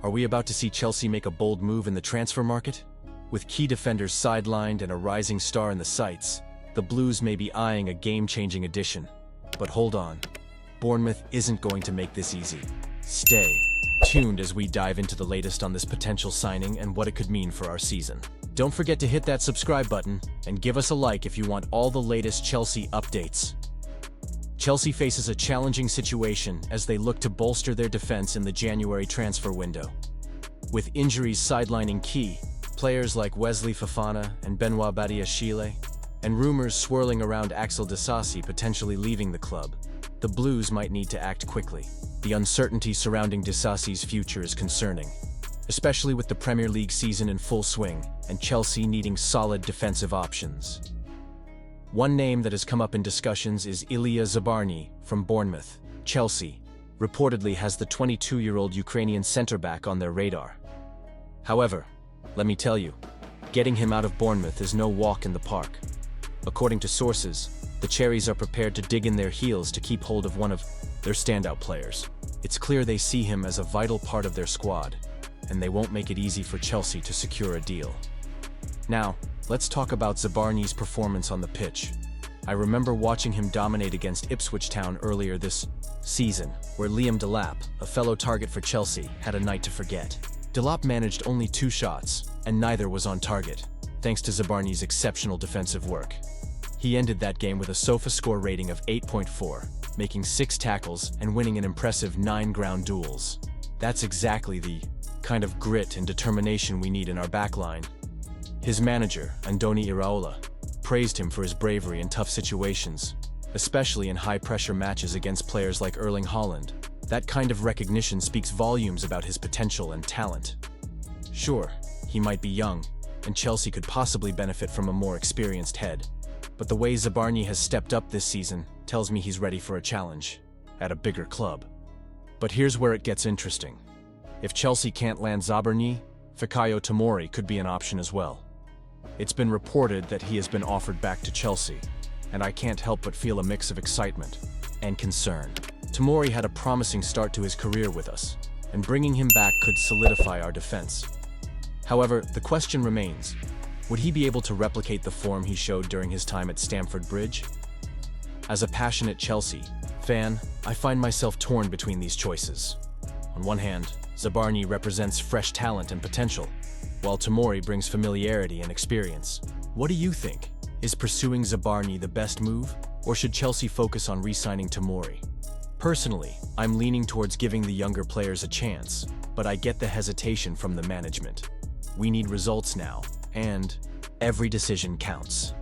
Are we about to see Chelsea make a bold move in the transfer market? With key defenders sidelined and a rising star in the sights, the Blues may be eyeing a game-changing addition. But hold on, Bournemouth isn't going to make this easy. Stay tuned as we dive into the latest on this potential signing and what it could mean for our season. Don't forget to hit that subscribe button and give us a like if you want all the latest Chelsea updates. Chelsea faces a challenging situation as they look to bolster their defense in the January transfer window. With injuries sidelining key players like Wesley Fofana and Benoit Badiashile, and rumors swirling around Axel Disasi potentially leaving the club, the Blues might need to act quickly. The uncertainty surrounding Disasi's future is concerning, especially with the Premier League season in full swing and Chelsea needing solid defensive options. One name that has come up in discussions is Ilya Zabarnyi from Bournemouth. Chelsea reportedly has the 22-year-old Ukrainian centre-back on their radar. However, let me tell you, getting him out of Bournemouth is no walk in the park. According to sources, the Cherries are prepared to dig in their heels to keep hold of one of their standout players. It's clear they see him as a vital part of their squad, and they won't make it easy for Chelsea to secure a deal. Now, let's talk about Zabarnyi's performance on the pitch. I remember watching him dominate against Ipswich Town earlier this season, where Liam Delap, a fellow target for Chelsea, had a night to forget. Delap managed only 2 shots, and neither was on target, thanks to Zabarnyi's exceptional defensive work. He ended that game with a SofaScore rating of 8.4, making 6 tackles and winning an impressive 9 ground duels. That's exactly the kind of grit and determination we need in our backline. His manager, Andoni Iraola, praised him for his bravery in tough situations, especially in high-pressure matches against players like Erling Haaland. That kind of recognition speaks volumes about his potential and talent. Sure, he might be young, and Chelsea could possibly benefit from a more experienced head, but the way Zabarnyi has stepped up this season tells me he's ready for a challenge at a bigger club. But here's where it gets interesting. If Chelsea can't land Zabarnyi, Fikayo Tomori could be an option as well. It's been reported that he has been offered back to Chelsea, and I can't help but feel a mix of excitement and concern. Tomori had a promising start to his career with us, and bringing him back could solidify our defense. However, the question remains, would he be able to replicate the form he showed during his time at Stamford Bridge? As a passionate Chelsea fan, I find myself torn between these choices. On one hand, Zabarnyi represents fresh talent and potential, while Tomori brings familiarity and experience. What do you think? Is pursuing Zabarnyi the best move, or should Chelsea focus on re-signing Tomori? Personally, I'm leaning towards giving the younger players a chance, but I get the hesitation from the management. We need results now, and every decision counts.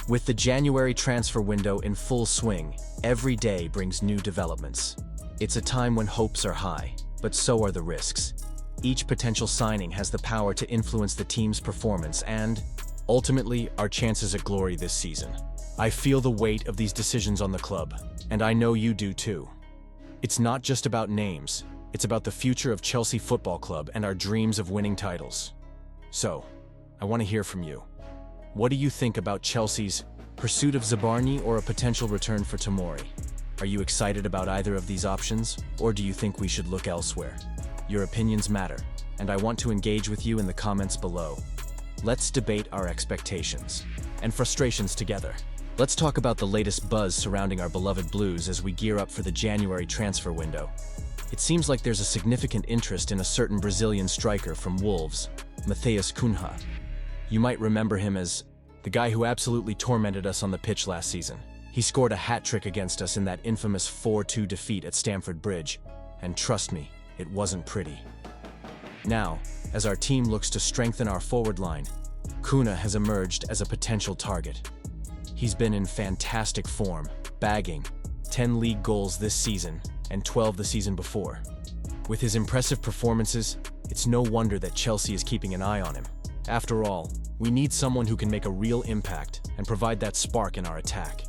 With the January transfer window in full swing, every day brings new developments. It's a time when hopes are high, but so are the risks. Each potential signing has the power to influence the team's performance and, ultimately, our chances at glory this season. I feel the weight of these decisions on the club, and I know you do too. It's not just about names, it's about the future of Chelsea Football Club and our dreams of winning titles. So, I want to hear from you. What do you think about Chelsea's pursuit of Zabarnyi or a potential return for Tomori? Are you excited about either of these options, or do you think we should look elsewhere? Your opinions matter, and I want to engage with you in the comments below. Let's debate our expectations and frustrations together. Let's talk about the latest buzz surrounding our beloved Blues as we gear up for the January transfer window. It seems like there's a significant interest in a certain Brazilian striker from Wolves, Matheus Cunha. You might remember him as the guy who absolutely tormented us on the pitch last season. He scored a hat-trick against us in that infamous 4-2 defeat at Stamford Bridge, and trust me, it wasn't pretty. Now, as our team looks to strengthen our forward line, Cunha has emerged as a potential target. He's been in fantastic form, bagging 10 league goals this season and 12 the season before. With his impressive performances, it's no wonder that Chelsea is keeping an eye on him. After all, we need someone who can make a real impact and provide that spark in our attack.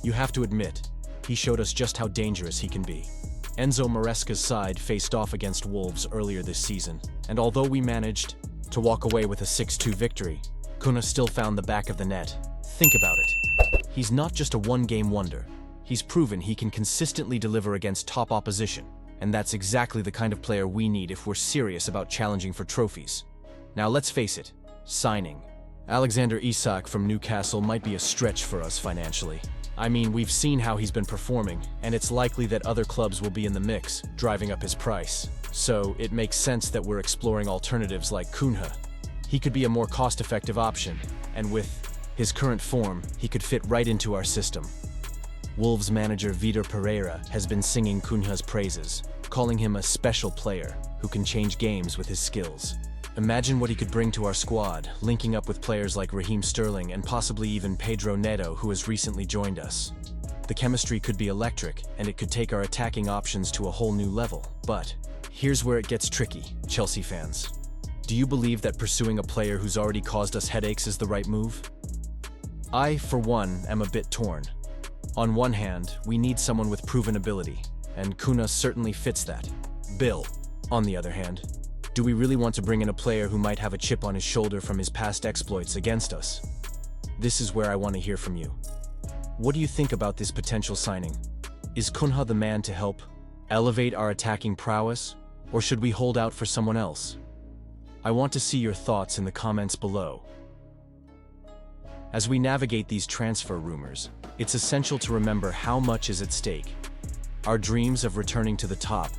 You have to admit, he showed us just how dangerous he can be. Enzo Maresca's side faced off against Wolves earlier this season, and although we managed to walk away with a 6-2 victory, Cunha still found the back of the net. Think about it. He's not just a one-game wonder. He's proven he can consistently deliver against top opposition. And that's exactly the kind of player we need if we're serious about challenging for trophies. Now let's face it, signing Alexander Isak from Newcastle might be a stretch for us financially. I mean, we've seen how he's been performing, and it's likely that other clubs will be in the mix, driving up his price. So it makes sense that we're exploring alternatives like Cunha. He could be a more cost-effective option, and with his current form, he could fit right into our system. Wolves manager Vitor Pereira has been singing Cunha's praises, calling him a special player who can change games with his skills. Imagine what he could bring to our squad, linking up with players like Raheem Sterling and possibly even Pedro Neto, who has recently joined us. The chemistry could be electric, and it could take our attacking options to a whole new level. But here's where it gets tricky, Chelsea fans. Do you believe that pursuing a player who's already caused us headaches is the right move? I, for one, am a bit torn. On one hand, we need someone with proven ability, and Cunha certainly fits that. Bill, on the other hand, do we really want to bring in a player who might have a chip on his shoulder from his past exploits against us? This is where I want to hear from you. What do you think about this potential signing? Is Cunha the man to help elevate our attacking prowess, or should we hold out for someone else? I want to see your thoughts in the comments below. As we navigate these transfer rumors, it's essential to remember how much is at stake. Our dreams of returning to the top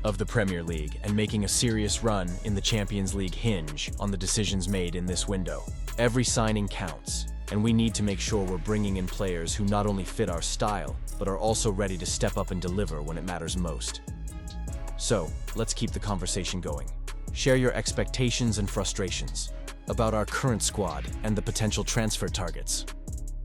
of the Premier League and making a serious run in the Champions League hinge on the decisions made in this window. Every signing counts, and we need to make sure we're bringing in players who not only fit our style, but are also ready to step up and deliver when it matters most. So, let's keep the conversation going. Share your expectations and frustrations about our current squad and the potential transfer targets.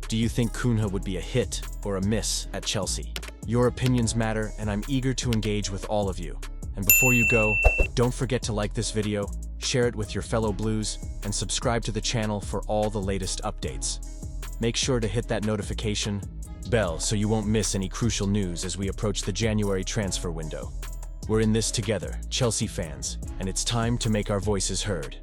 Do you think Cunha would be a hit or a miss at Chelsea? Your opinions matter, and I'm eager to engage with all of you. And before you go, don't forget to like this video, share it with your fellow Blues, and subscribe to the channel for all the latest updates. Make sure to hit that notification bell so you won't miss any crucial news as we approach the January transfer window. We're in this together, Chelsea fans, and it's time to make our voices heard.